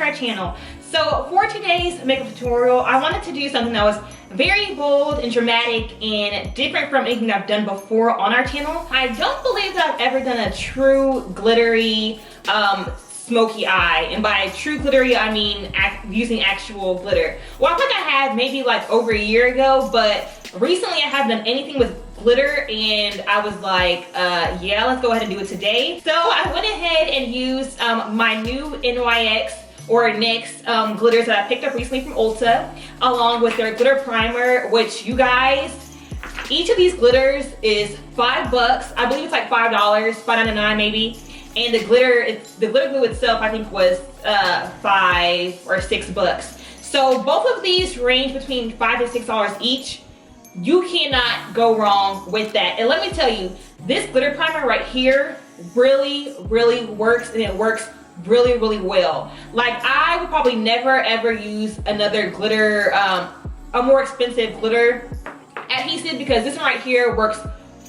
to our channel. So for today's makeup tutorial, I wanted to do something that was very bold and dramatic and different from anything I've done before on our channel. I don't believe that I've ever done a true glittery smoky eye, and by true glittery I mean using actual glitter. Well, I think I have maybe like over a year ago, but recently I haven't done anything with glitter, and I was like, yeah, let's go ahead and do it today. So I went ahead and used my new NYX or NYX glitters that I picked up recently from Ulta, along with their glitter primer, which you guys, each of these glitters is $5. I believe it's like $5, $5.99 maybe. And the glitter glue itself I think was $5 or $6. So both of these range between $5 to $6 each. You cannot go wrong with that. And let me tell you, this glitter primer right here really works, and it works really well. Like, I would probably never ever use another glitter, a more expensive glitter adhesive, because this one right here works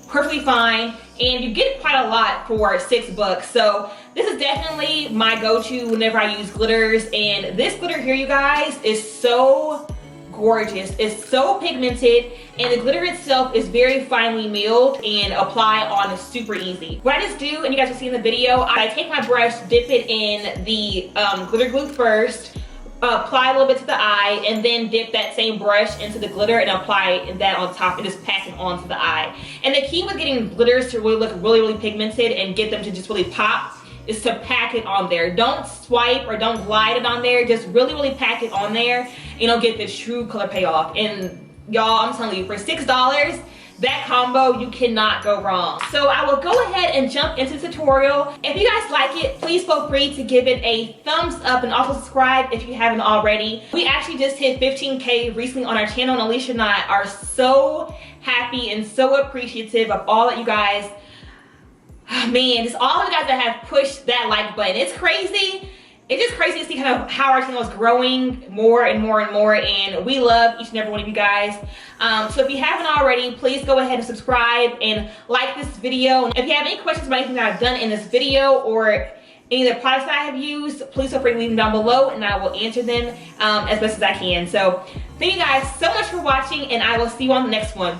perfectly fine, and you get quite a lot for $6. So this is definitely my go-to whenever I use glitters. And this glitter here, you guys, is so gorgeous. It's so pigmented, and the glitter itself is very finely milled and apply on super easy. What I just do, and you guys will see in the video, I take my brush, dip it in the glitter glue first, apply a little bit to the eye, and then dip that same brush into the glitter and apply that on top and just pack it onto the eye. And the key with getting glitters to really look really pigmented and get them to just really pop is to pack it on there. Don't swipe or don't glide it on there. Just really pack it on there, and you'll get this true color payoff. And y'all, I'm telling you, for $6, that combo, you cannot go wrong. So I will go ahead and jump into the tutorial. If you guys like it, please feel free to give it a thumbs up, and also subscribe if you haven't already. We actually just hit 15K recently on our channel, and Alisha and I are so happy and so appreciative of all that you guys, man, just all of you guys that have pushed that like button. It's crazy. It's just crazy to see kind of how our channel is growing more and more, and we love each and every one of you guys. So if you haven't already, please go ahead and subscribe and like this video. And if you have any questions about anything that I've done in this video or any of the products that I have used, please feel free to leave them down below, and I will answer them as best as I can. So thank you guys so much for watching, and I will see you on the next one.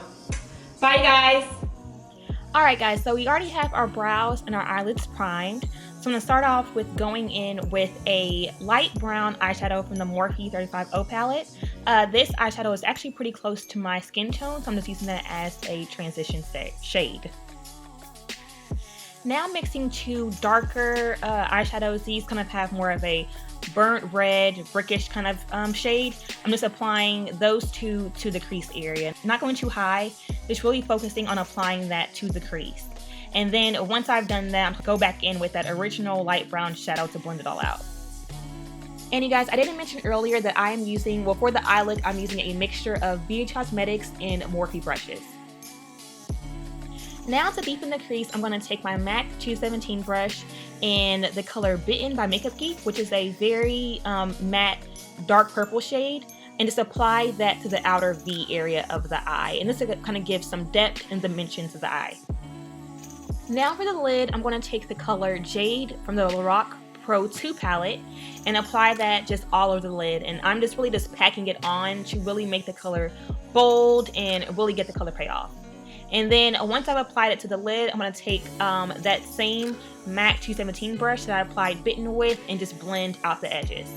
Bye, guys. Alright guys, so we already have our brows and our eyelids primed. So I'm going to start off with going in with a light brown eyeshadow from the Morphe 35O palette. This eyeshadow is actually pretty close to my skin tone, so I'm just using that as a transition shade. Now mixing two darker eyeshadows. These kind of have more of a burnt red, brickish kind of shade. I'm just applying those two to the crease area. Not going too high, just really focusing on applying that to the crease. And then once I've done that, I'll go back in with that original light brown shadow to blend it all out. And you guys, I didn't mention earlier that I am using, well, for the eyelid, I'm using a mixture of Beige Cosmetics and Morphe brushes. Now to deepen the crease, I'm going to take my MAC 217 brush in the color Bitten by Makeup Geek, which is a very matte dark purple shade, and just apply that to the outer V area of the eye. And this will kind of give some depth and dimension to the eye. Now for the lid, I'm going to take the color Jade from the Lorac Pro 2 palette and apply that just all over the lid. And I'm just really just packing it on to really make the color bold and really get the color payoff. And then once I've applied it to the lid, I'm going to take that same MAC 217 brush that I applied Bitten with and just blend out the edges.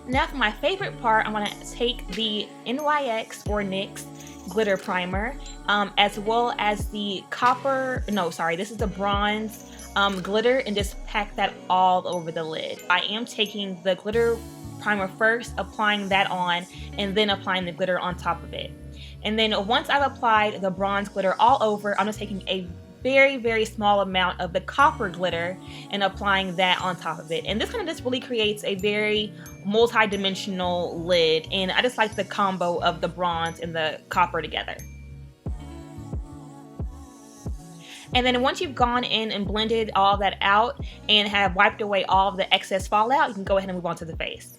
Now for my favorite part, I'm going to take the NYX or NYX glitter primer, as well as the this is the bronze glitter, and just pack that all over the lid. I am taking the glitter primer first, applying that on, and then applying the glitter on top of it. And then once I've applied the bronze glitter all over, I'm just taking a very small amount of the copper glitter and applying that on top of it. And this kind of just really creates a very multi-dimensional lid, and I just like the combo of the bronze and the copper together. And then once you've gone in and blended all that out and have wiped away all of the excess fallout, you can go ahead and move on to the face.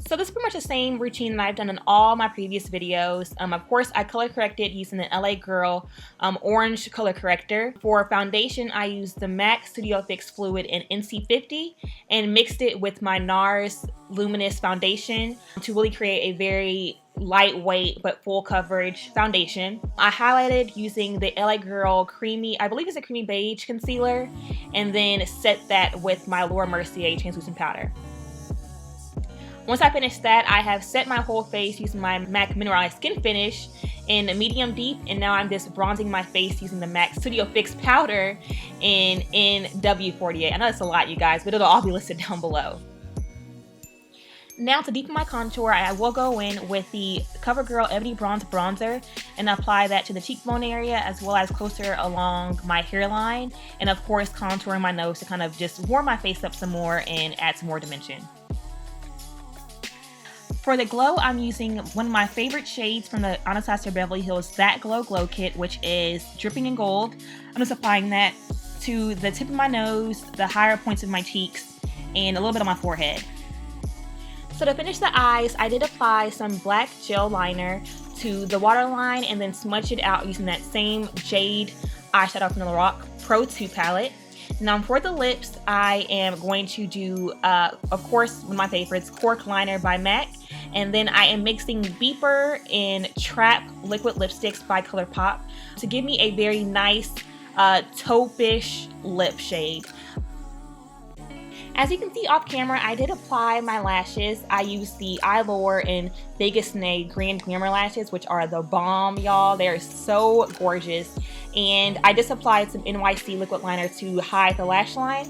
So this is pretty much the same routine that I've done in all my previous videos. Of course, I color corrected using the LA Girl orange color corrector. For foundation, I used the MAC Studio Fix Fluid in NC50 and mixed it with my NARS Luminous foundation to really create a very lightweight but full coverage foundation. I highlighted using the LA Girl creamy, I believe it's a creamy beige concealer, and then set that with my Laura Mercier translucent powder. Once I finish that, I have set my whole face using my MAC Mineralized Skin Finish in medium deep, and now I'm just bronzing my face using the MAC Studio Fix powder in W48. I know that's a lot, you guys, but it'll all be listed down below. Now to deepen my contour, I will go in with the Covergirl Ebony Bronze Bronzer and apply that to the cheekbone area as well as closer along my hairline, and of course contouring my nose to kind of just warm my face up some more and add some more dimension. For the glow, I'm using one of my favorite shades from the Anastasia Beverly Hills That Glow Glow Kit, which is Dripping in Gold. I'm just applying that to the tip of my nose, the higher points of my cheeks, and a little bit on my forehead. So to finish the eyes, I did apply some black gel liner to the waterline and then smudge it out using that same Jade eyeshadow from the Lorac Pro 2 palette. Now for the lips, I am going to do, of course, one of my favorites, Cork Liner by MAC. And then I am mixing Beeper and Trap liquid lipsticks by Colourpop to give me a very nice taupe-ish lip shade. As you can see off camera, I did apply my lashes. I used the Eyelure and Vegas Nay Grand Glamour lashes, which are the bomb, y'all. They're so gorgeous. And I just applied some NYC Liquid Liner to hide the lash line.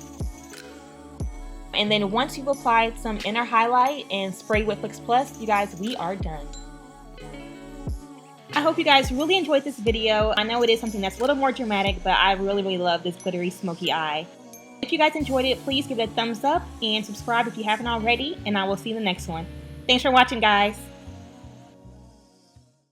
And then once you've applied some inner highlight and sprayed with Fix Plus, you guys, we are done. I hope you guys really enjoyed this video. I know it is something that's a little more dramatic, but I really love this glittery smoky eye. If you guys enjoyed it, please give it a thumbs up and subscribe if you haven't already, and I will see you in the next one. Thanks for watching, guys.